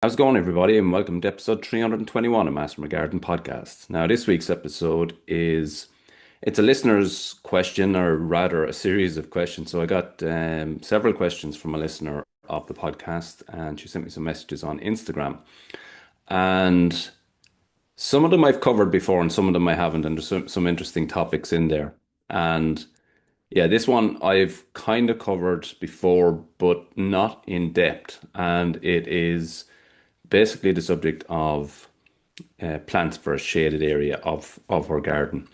How's it going, everybody, and welcome to episode 321 of Master My Garden podcast. Now, this week's episode it's a listener's question, or rather a series of questions. So I got several questions from a listener of the podcast, and she sent me some messages on Instagram. And some of them I've covered before, and some of them I haven't, and there's some interesting topics in there. And yeah, this one I've kind of covered before, but not in depth. And it is basically the subject of plants for a shaded area of her garden.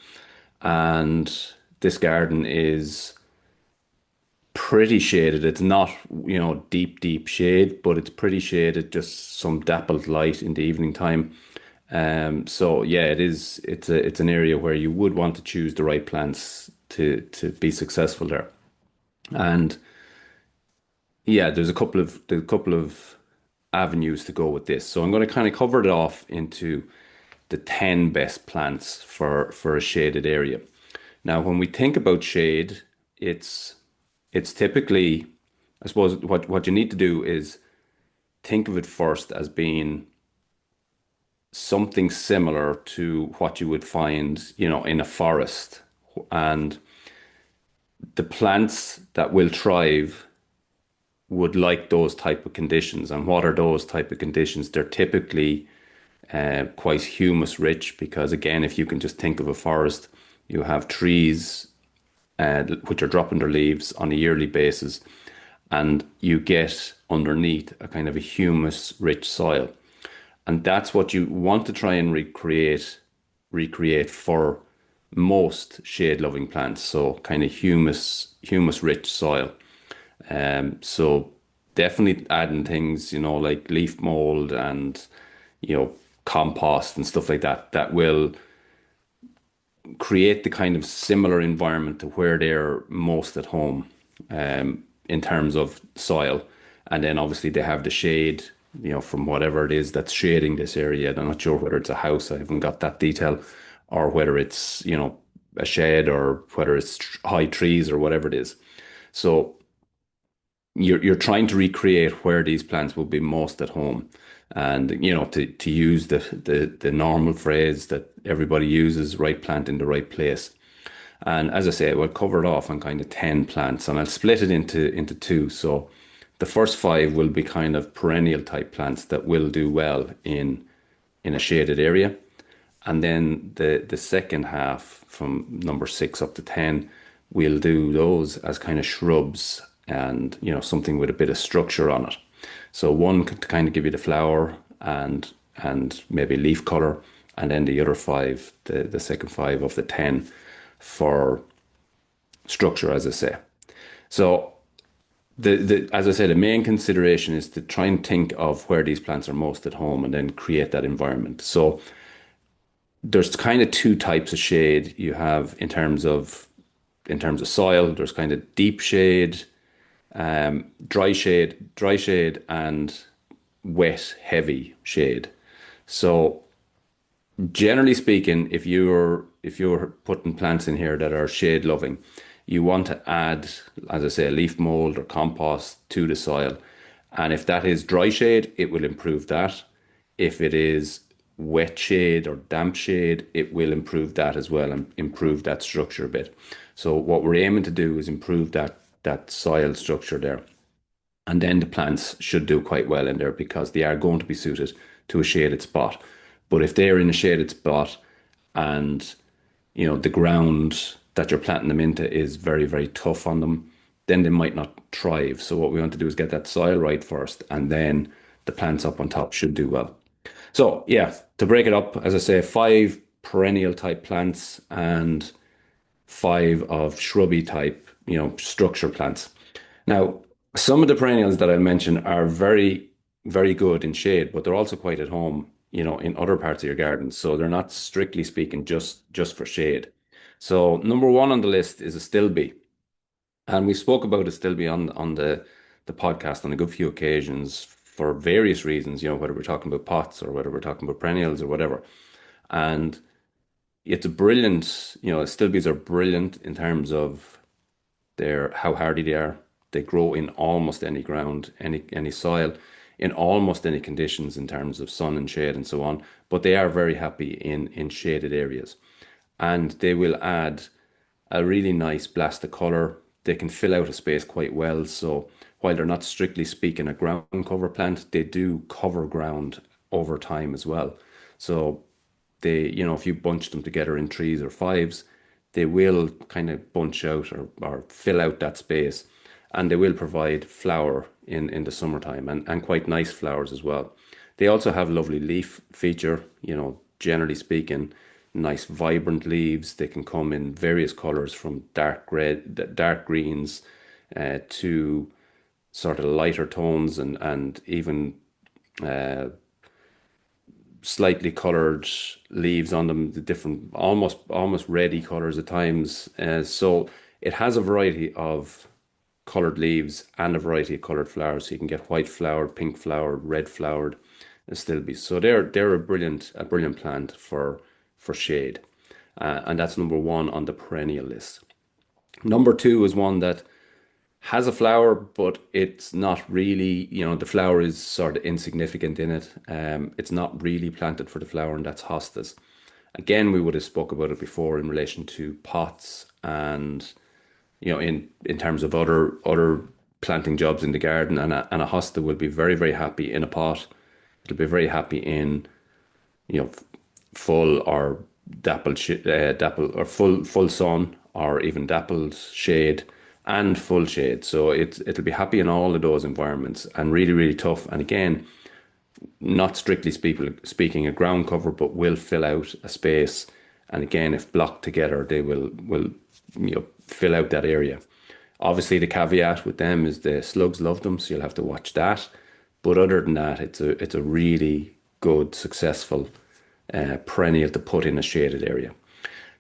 And this garden is pretty shaded. It's not, deep, deep shade, but it's pretty shaded, just some dappled light in the evening time. So yeah, it is. It's an area where you would want to choose the right plants to be successful there. And yeah, there's a couple of avenues to go with this. So I'm going to kind of cover it off into the 10 best plants for a shaded area. Now, when we think about shade, it's it's typically, I suppose, what you need to do is think of it first as being something similar to what you would find, in a forest. And the plants that will thrive would like those type of conditions. And what are those type of conditions? They're typically quite humus rich because, again, if you can just think of a forest, you have trees which are dropping their leaves on a yearly basis, and you get underneath a kind of a humus rich soil. And that's what you want to try and recreate for most shade loving plants. So kind of humus rich soil. So definitely adding things, like leaf mold and, you know, compost and stuff like that, that will create the kind of similar environment to where they're most at home, in terms of soil. And then obviously they have the shade, from whatever it is that's shading this area. I'm not sure whether it's a house, I haven't got that detail, or whether it's, a shed, or whether it's high trees or whatever it is. So you're trying to recreate where these plants will be most at home. And to use the normal phrase that everybody uses, right plant in the right place. And as I say, we'll cover it off on kind of 10 plants, and I'll split it into two. So the first five will be kind of perennial type plants that will do well in a shaded area. And then the second half, from number six up to 10, we'll do those as kind of shrubs, and something with a bit of structure on it. So one could kind of give you the flower and maybe leaf color, and then the other five, the second five of the 10, for structure, as I say. So the as I say, the main consideration is to try and think of where these plants are most at home and then create that environment. So there's kind of two types of shade you have in terms of soil. There's kind of deep shade, dry shade, and wet, heavy shade. So generally speaking, if you're putting plants in here that are shade loving, you want to add, as I say, leaf mold or compost to the soil. And if that is dry shade, it will improve that. If it is wet shade or damp shade, it will improve that as well and improve that structure a bit. So what we're aiming to do is improve that soil structure there. And then the plants should do quite well in there because they are going to be suited to a shaded spot. But if they're in a shaded spot and the ground that you're planting them into is very, very tough on them, then they might not thrive. So what we want to do is get that soil right first, and then the plants up on top should do well. So yeah, to break it up, as I say, five perennial type plants and five of shrubby type, structure plants. Now, some of the perennials that I mentioned are very, very good in shade, but they're also quite at home, in other parts of your garden. So they're not, strictly speaking, just for shade. So number one on the list is astilbe. And we spoke about astilbe on the podcast on a good few occasions for various reasons, whether we're talking about pots or whether we're talking about perennials or whatever. And it's a brilliant, astilbes are brilliant in terms of how hardy they are. They grow in almost any ground, any soil. in almost any conditions in terms of sun and shade and so on, but they are very happy in shaded areas. And they will add a really nice blast of color. They can fill out a space quite well. So while they're not strictly speaking a ground cover plant, they do cover ground over time as well. So they, if you bunch them together in threes or fives, they will kind of bunch out or fill out that space, and they will provide flower in the summertime, and quite nice flowers as well. They also have lovely leaf feature, generally speaking, nice vibrant leaves. They can come in various colors from dark red, dark greens, to sort of lighter tones and even uh, slightly colored leaves on them, the different almost reddy colors at times. So it has a variety of colored leaves and a variety of colored flowers. So you can get white flowered, pink flowered, red flowered astilbes. So they're a brilliant plant for shade. And that's number one on the perennial list. Number two is one that has a flower, but it's not really, the flower is sort of insignificant in it. It's not really planted for the flower, and that's hostas. Again, we would have spoke about it before in relation to pots and, in terms of other planting jobs in the garden, and a hosta will be very, very happy in a pot. It'll be very happy in, you know, full or dappled or full sun, or even dappled shade and full shade. So it'll be happy in all of those environments, and really, really tough. And again, not strictly speaking a ground cover, but will fill out a space. And again, if blocked together, they will fill out that area. Obviously, the caveat with them is the slugs love them, so you'll have to watch that. But other than that, it's a really good, successful perennial to put in a shaded area.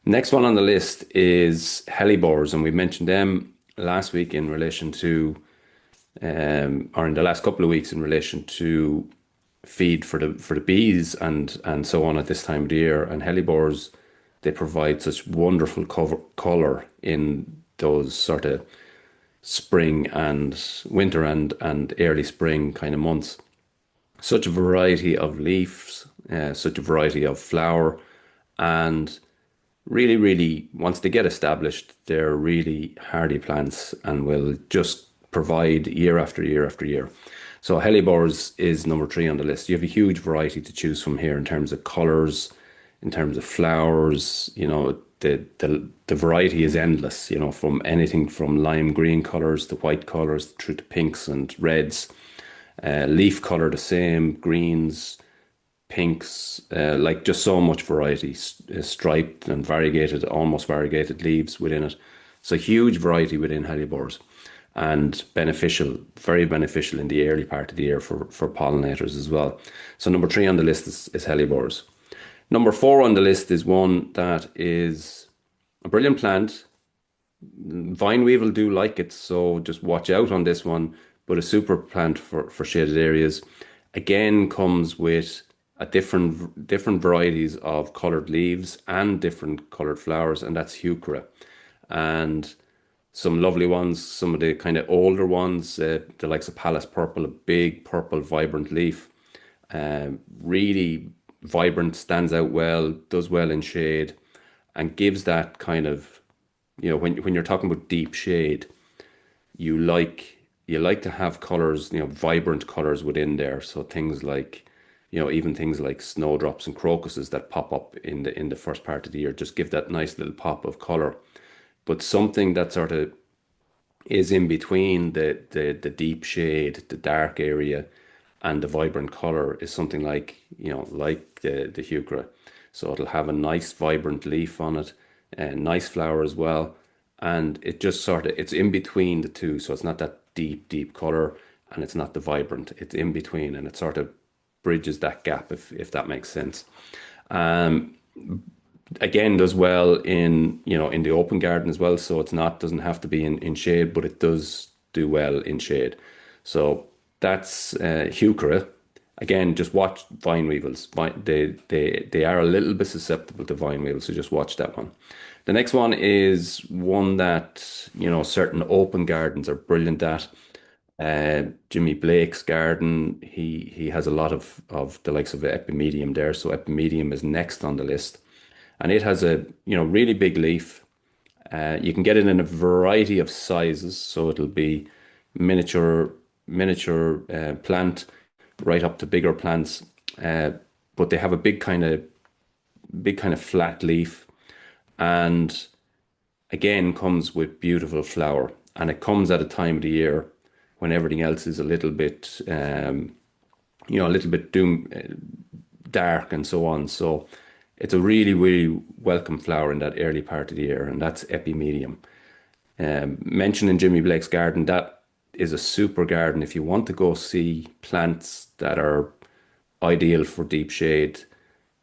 Next one on the list is hellebores, and we mentioned them last week in relation to, or in the last couple of weeks in relation to feed for the bees and so on at this time of the year. And hellebores, they provide such wonderful color in those sort of spring and winter and early spring kind of months. Such a variety of leaves, such a variety of flower, and really, really, once they get established, they're really hardy plants and will just provide year after year after year. So hellebores is number three on the list. You have a huge variety to choose from here in terms of colors, in terms of flowers. The variety is endless, from anything from lime green colors to white colors through to pinks and reds. Leaf color the same, greens, pinks, like just so much variety, striped and variegated, almost variegated leaves within it. So huge variety within hellebores, and beneficial, very beneficial in the early part of the year for pollinators as well. So number three on the list is hellebores. Number four on the list is one that is a brilliant plant. Vine weevil do like it, so just watch out on this one. But a super plant for shaded areas. Again, comes with a different varieties of colored leaves and different colored flowers, and that's heuchera. And some lovely ones, some of the kind of older ones, the likes of Palace Purple, a big purple vibrant leaf. Really vibrant, stands out well, does well in shade, and gives that kind of, when you're talking about deep shade, you like to have colors, vibrant colors within there. So things like, even things like snowdrops and crocuses that pop up in the first part of the year just give that nice little pop of color. But something that sort of is in between the deep shade, the dark area, and the vibrant color is something like, like the heuchera. So it'll have a nice vibrant leaf on it, and nice flower as well. And it just sort of, it's in between the two. So it's not that deep color, and it's not the vibrant. It's in between, and it sort of bridges that gap, if that makes sense. Um, Again, does well in the open garden as well. So doesn't have to be in shade, but it does do well in shade. So that's heuchera. Again, just watch vine weevils. They are a little bit susceptible to vine weevils, so just watch that one. The next one is one that certain open gardens are brilliant at, Jimmy Blake's garden, he has a lot of the likes of epimedium there. So epimedium is next on the list, and it has a really big leaf. You can get it in a variety of sizes, so it'll be miniature miniature plant right up to bigger plants. Uh, but they have a big kind of flat leaf, and again comes with beautiful flower. And it comes at a time of the year when everything else is a little bit a little bit dark and so on. So it's a really, really welcome flower in that early part of the year, and that's epimedium. Mentioning Jimmy Blake's garden, that is a super garden if you want to go see plants that are ideal for deep shade.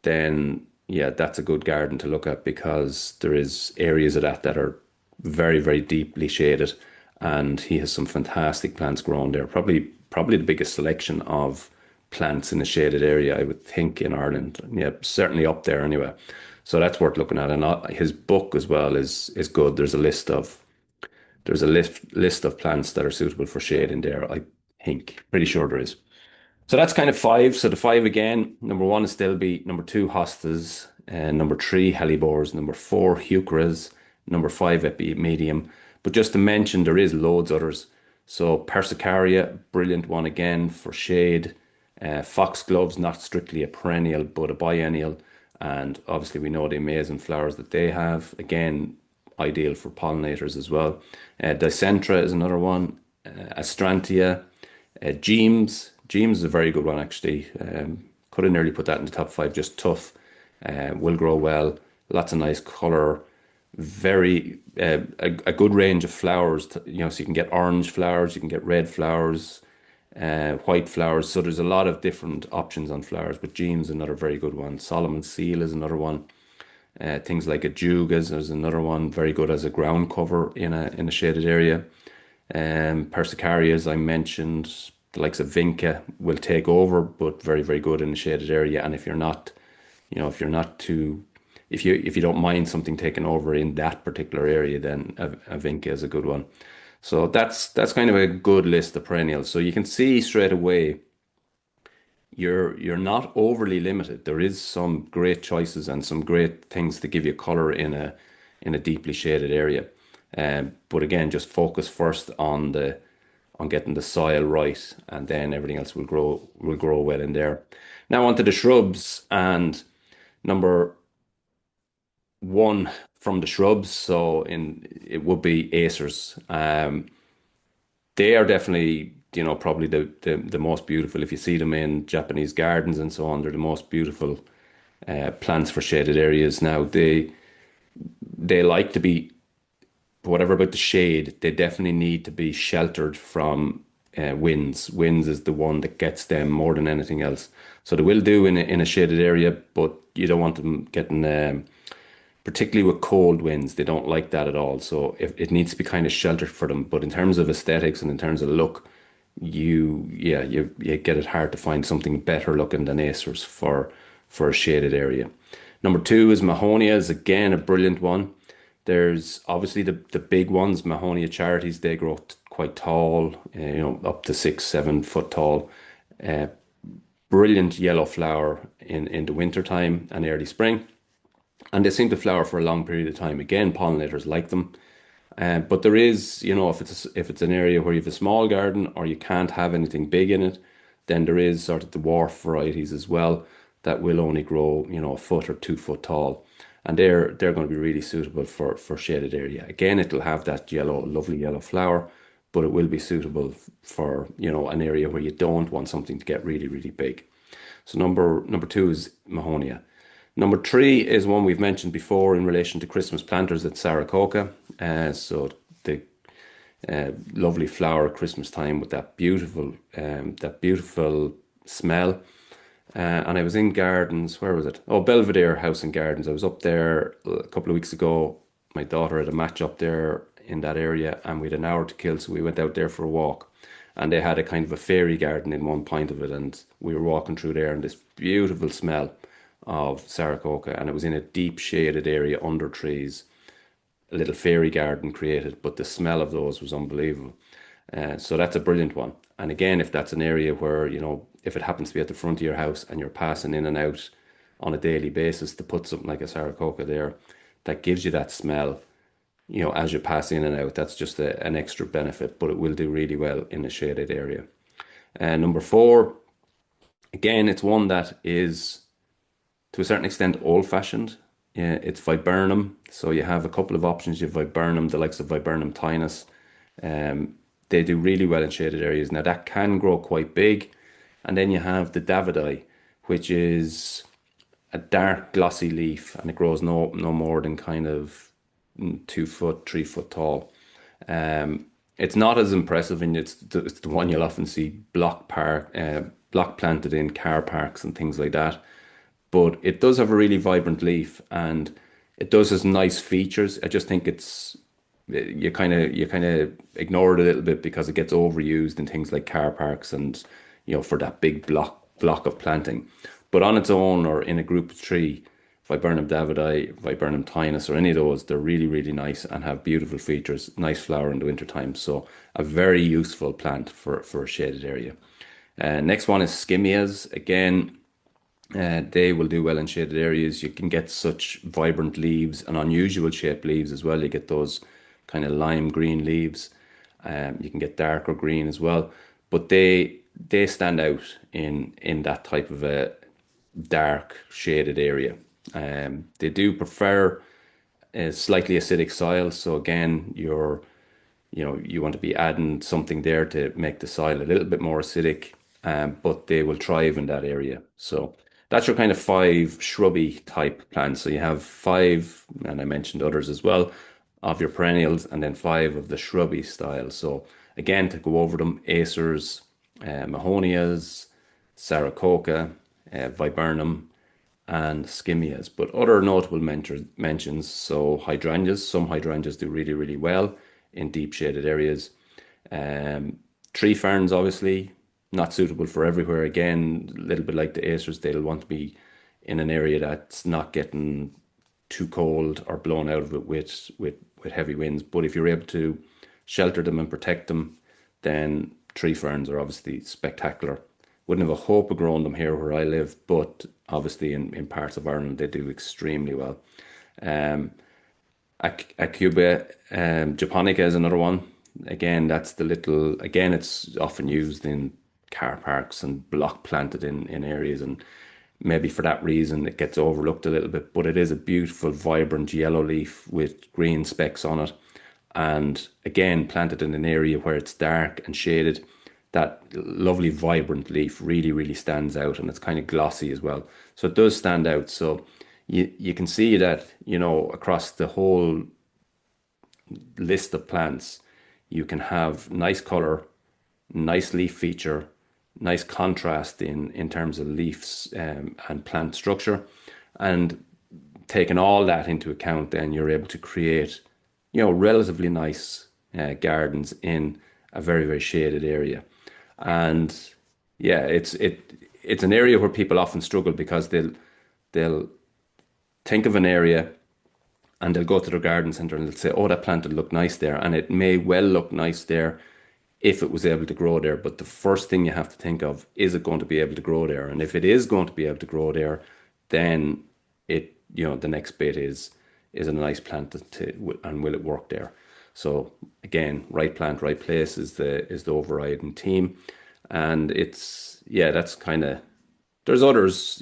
Then yeah, that's a good garden to look at because there is areas of that are very, very deeply shaded, and he has some fantastic plants growing there. Probably the biggest selection of plants in a shaded area, I would think, in Ireland. Yeah, certainly up there anyway. So that's worth looking at. And his book as well is good. There's a list of plants that are suitable for shade in there, I think. Pretty sure there is. So that's kind of five. So the five again, number one is astilbe, number two hostas, number three hellebores, number four heucheras, number five epimedium. But just to mention, there is loads others. So persicaria, brilliant one again for shade. Foxgloves, not strictly a perennial, but a biennial. And obviously we know the amazing flowers that they have. Again, ideal for pollinators as well. Dicentra is another one. Astrantia. Jeems. Jeems is a very good one, actually. Could have nearly put that in the top five. Just tough. Will grow well. Lots of nice color. Very a good range of flowers. So you can get orange flowers, you can get red flowers, white flowers. So there's a lot of different options on flowers. But Jeems is another very good one. Solomon's seal is another one. Things like ajugas is another one. Very good as a ground cover in a shaded area. Persicaria, as I mentioned, the likes of vinca will take over, but very, very good in a shaded area. And if you're not, if you're not too, if you don't mind something taking over in that particular area, then a vinca is a good one. So that's kind of a good list of perennials. So you can see straight away you're not overly limited. There is some great choices and some great things to give you color in a deeply shaded area. But again, just focus first on getting the soil right, and then everything else will grow well in there. Now onto the shrubs, and number one from the shrubs, so in it would be acers. They are definitely, probably the most beautiful. If you see them in Japanese gardens and so on, they're the most beautiful plants for shaded areas. Now they like to be, whatever about the shade, they definitely need to be sheltered from winds. Winds is the one that gets them more than anything else. So they will do in a shaded area, but you don't want them getting, particularly with cold winds, they don't like that at all. So if it needs to be kind of sheltered for them. But in terms of aesthetics and in terms of look, you get it hard to find something better looking than acers for a shaded area. Number two is mahonia, is again a brilliant one. There's obviously the big ones, mahonia charities. They grow quite tall, up to 6, 7 foot tall. Uh, Brilliant yellow flower in the winter time and early spring, and they seem to flower for a long period of time. Again, pollinators like them. But there is, if it's an area where you have a small garden or you can't have anything big in it, then there is sort of the dwarf varieties as well that will only grow, a foot or 2 foot tall, and they're going to be really suitable for shaded area. Again, it'll have that yellow, lovely yellow flower, but it will be suitable for, an area where you don't want something to get really, really big. So number two is mahonia. Number three is one we've mentioned before in relation to Christmas planters at sarcococca. So the lovely flower at Christmas time with that beautiful smell. And I was in gardens. Where was it? Oh, Belvedere House and Gardens. I was up there a couple of weeks ago. My daughter had a match up there in that area, and we had an hour to kill, so we went out there for a walk. And they had a kind of a fairy garden in one point of it, and we were walking through there, and this beautiful smell of sarcococca, and it was in a deep shaded area under trees. A little fairy garden created, but the smell of those was unbelievable. So that's a brilliant one. And again, if that's an area where, if it happens to be at the front of your house and you're passing in and out on a daily basis, to put something like a sarcococca there that gives you that smell, as you pass in and out, that's just an extra benefit, but it will do really well in a shaded area. And number four, again, it's one that is to a certain extent old-fashioned. Yeah, it's viburnum. So you have a couple of options. You have viburnum, the likes of viburnum tinus. Um, they do really well in shaded areas. Now that can grow quite big. And then you have the davidi, which is a dark glossy leaf, and it grows no more than kind of 2 foot, 3 foot tall. It's not as impressive, and it's the one you'll often see block planted in car parks and things like that. But it does have a really vibrant leaf, and it does has nice features. I just think you kind of ignore it a little bit because it gets overused in things like car parks, and for that big block of planting. But on its own or in a group of three, viburnum davidi, viburnum tinus, or any of those, they're really, really nice and have beautiful features, nice flower in the wintertime. So a very useful plant for a shaded area. Next one is skimmias. Again, they will do well in shaded areas. You can get such vibrant leaves and unusual shaped leaves as well. You get those kind of lime green leaves. You can get darker green as well, but they stand out in that type of a dark shaded area. They do prefer a slightly acidic soil. So again, you want to be adding something there to make the soil a little bit more acidic, but they will thrive in that area. So that's your kind of five shrubby type plants. So you have five, and I mentioned others as well, of your perennials, and then five of the shrubby style. So again, to go over them, acers, mahonias, sarcococca, viburnum, and skimmias. But other notable mentions, so hydrangeas. Some hydrangeas do really, really well in deep shaded areas. Tree ferns, obviously, not suitable for everywhere. Again, a little bit like the acers, they'll want to be in an area that's not getting too cold or blown out of it with heavy winds. But if you're able to shelter them and protect them, then tree ferns are obviously spectacular. Wouldn't have a hope of growing them here where I live, but obviously in parts of Ireland they do extremely well. Um, Acuba japonica is another one. Again, that's the little, again, it's often used in car parks and block planted in areas. And maybe for that reason it gets overlooked a little bit, but it is a beautiful, vibrant yellow leaf with green specks on it. And again, planted in an area where it's dark and shaded, that lovely, vibrant leaf really, really stands out, and it's kind of glossy as well. So it does stand out. So you can see that, across the whole list of plants, you can have nice color, nice leaf feature, nice contrast in terms of leaves and plant structure. And taking all that into account, then you're able to create, relatively nice gardens in a very, very shaded area. And yeah, it's an area where people often struggle because they'll think of an area and they'll go to their garden center and they'll say, "Oh, that plant will look nice there," and it may well look nice there if it was able to grow there. But the first thing you have to think of, is it going to be able to grow there? And if it is going to be able to grow there, then the next bit is a nice plant and will it work there? So again, right plant, right place is the overriding theme. And that's kind of, there's others,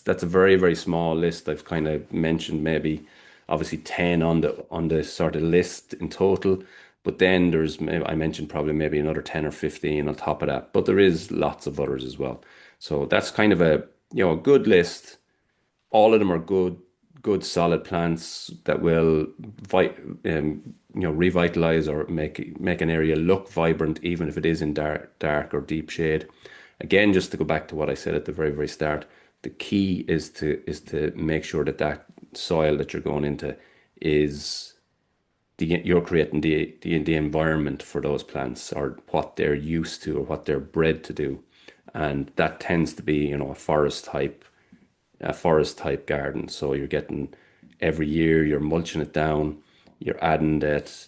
that's a very, very small list. I've kind of mentioned maybe obviously 10 on the sort of list in total. But then there's maybe, I mentioned probably maybe another 10 or 15 on top of that. But there is lots of others as well. So that's kind of a good list. All of them are good solid plants that will revitalize or make an area look vibrant, even if it is in dark or deep shade. Again, just to go back to what I said at the very, very start, the key is to make sure that soil that you're going into is you're creating the environment for those plants, or what they're used to or what they're bred to do. And that tends to be, a forest type garden. So you're getting, every year you're mulching it down, you're adding that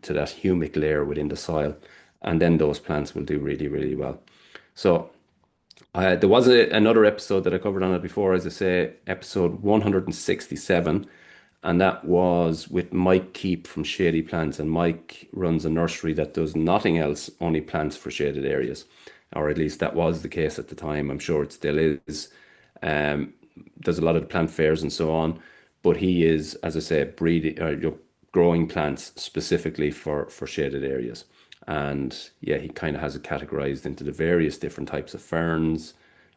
to that humic layer within the soil, and then those plants will do really, really well. So there was another episode that I covered on it before, as I say, episode 167, and that was with Mike Keep from Shady Plants. And Mike runs a nursery that does nothing else, only plants for shaded areas, or at least that was the case at the time. I'm sure it still is. Um, there's a lot of the plant fairs and so on, but he is, as I say, breeding or growing plants specifically for shaded areas. And yeah, he kind of has it categorized into the various different types of ferns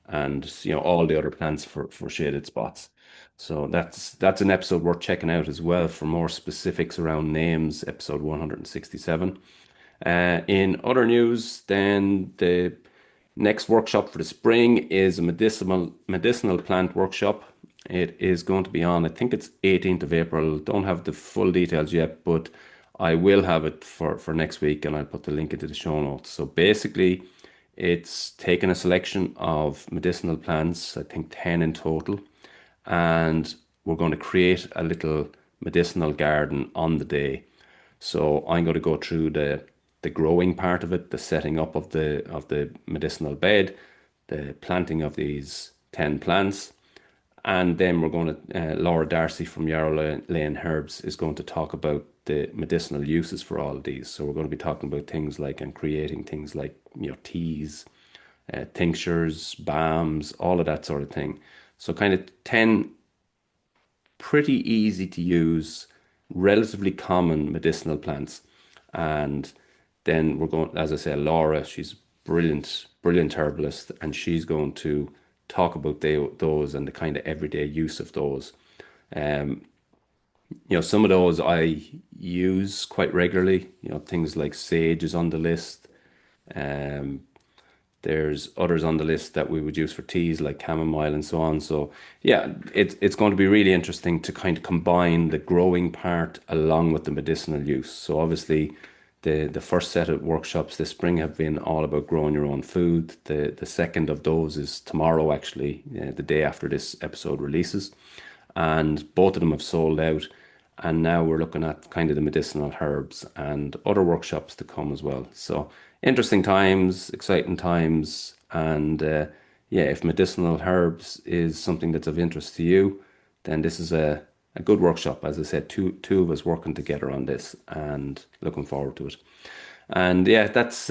and all the other plants for shaded spots. So that's an episode worth checking out as well for more specifics around names, episode 167. In other news, then the next workshop for the spring is a medicinal plant workshop. It is going to be on, I think it's 18th of April. Don't have the full details yet, but I will have it for next week, and I'll put the link into the show notes. So basically, it's taken a selection of medicinal plants, I think 10 in total, and we're going to create a little medicinal garden on the day. So I'm going to go through the growing part of it, the setting up of the medicinal bed, the planting of these 10 plants, and then we're going to Laura Darcy from Yarrow Lane Herbs is going to talk about the medicinal uses for all of these. So we're going to be talking about things like and creating things like teas, tinctures, balms, all of that sort of thing. So kind of 10 pretty easy to use, relatively common medicinal plants. And then we're going, as I say, Laura, she's brilliant, brilliant herbalist, and she's going to talk about those and the kind of everyday use of those. Um, some of those I use quite regularly. Things like sage is on the list. Um, there's others on the list that we would use for teas like chamomile and so on. So yeah, it's going to be really interesting to kind of combine the growing part along with the medicinal use. So obviously the first set of workshops this spring have been all about growing your own food. The second of those is tomorrow, actually, the day after this episode releases. And both of them have sold out. And now we're looking at kind of the medicinal herbs and other workshops to come as well. So interesting times, exciting times. And yeah, if medicinal herbs is something that's of interest to you, then this is a good workshop. As I said, two of us working together on this and looking forward to it. And yeah, that's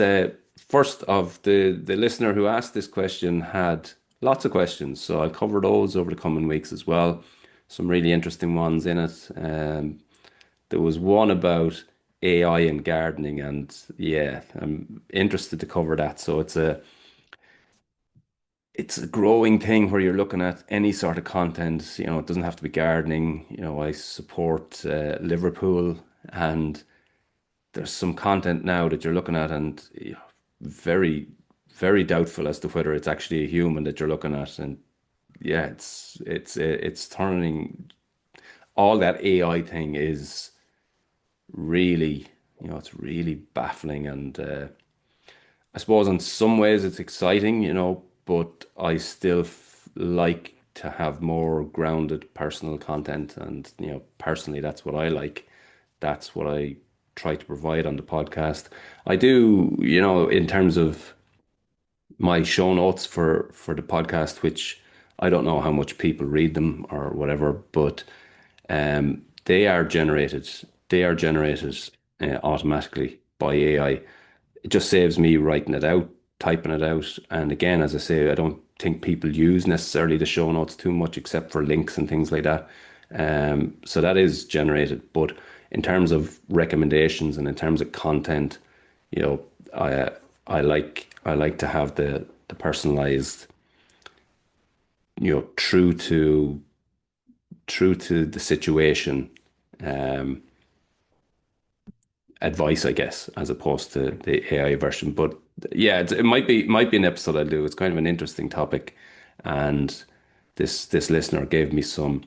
first of the listener who asked this question had lots of questions. So I'll cover those over the coming weeks as well. Some really interesting ones in it. There was one about AI and gardening, and yeah, I'm interested to cover that. So it's a growing thing where you're looking at any sort of content. It doesn't have to be gardening. I support Liverpool, and there's some content now that you're looking at, and very, very doubtful as to whether it's actually a human that you're looking at. And yeah, it's turning all that AI thing is really, it's really baffling and. I suppose in some ways it's exciting, but I still like to have more grounded personal content. And, personally, that's what I like. That's what I try to provide on the podcast. I do, in terms of my show notes for the podcast, which I don't know how much people read them or whatever, but they are generated. They are generated automatically by AI. It just saves me writing it out, typing it out. And again, as I say, I don't think people use necessarily the show notes too much, except for links and things like that. So that is generated. But in terms of recommendations and in terms of content, you know, I I like to have the personalized, true to the situation um, advice, I guess, as opposed to the AI version. But yeah, it might be an episode I'll do. It's kind of an interesting topic, and this listener gave me some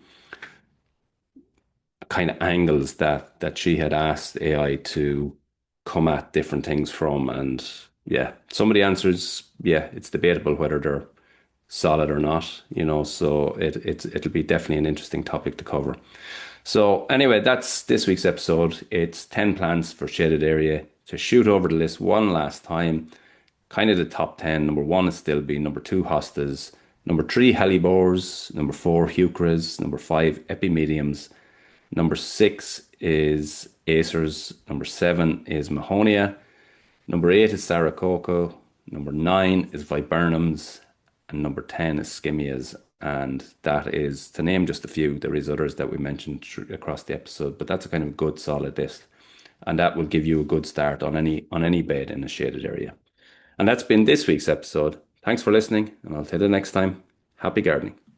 kind of angles that she had asked AI to come at different things from, and yeah, some of the answers, yeah, it's debatable whether they're solid or not, so it'll be definitely an interesting topic to cover. So anyway, that's this week's episode. It's 10 plants for shaded area, to shoot over the list one last time, kind of the top 10. Number one is astilbe, number two, hostas, number three, hellebores, number four, heucheras, number five, epimediums, number six is acers, number seven is mahonia, number eight is sarcococca, number nine is viburnums, and number 10 is skimmias. And that is, to name just a few, there is others that we mentioned across the episode, but that's a kind of good solid list. And that will give you a good start on any bed in a shaded area. And that's been this week's episode. Thanks for listening, and I'll tell you next time. Happy gardening.